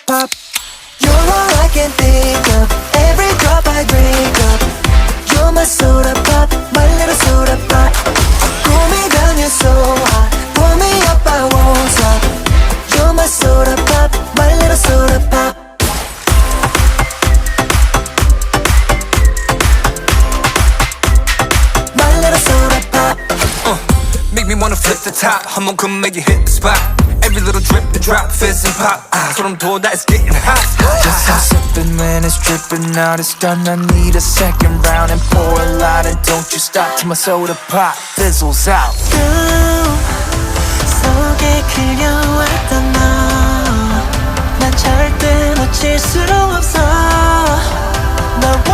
pop. You're all I can think of. Every drop I drink up. You're my soda pop, my little soda pop. Cool me down, you're so hot. Pull me up, I won't stop. You're my soda pop, my little soda pop. My little soda pop. Make me wanna flip the top. 한번 come make you hit the spot. Every little drip and drop, fizz and pop. 소름 돋아, it's getting hot. Just I'm sipping when it's dripping out. It's done, I need a second round. And pour a lot and don't you stop till my soda pop fizzles out. 속에 그려왔던 너난 절대 놓칠 수 없어. 널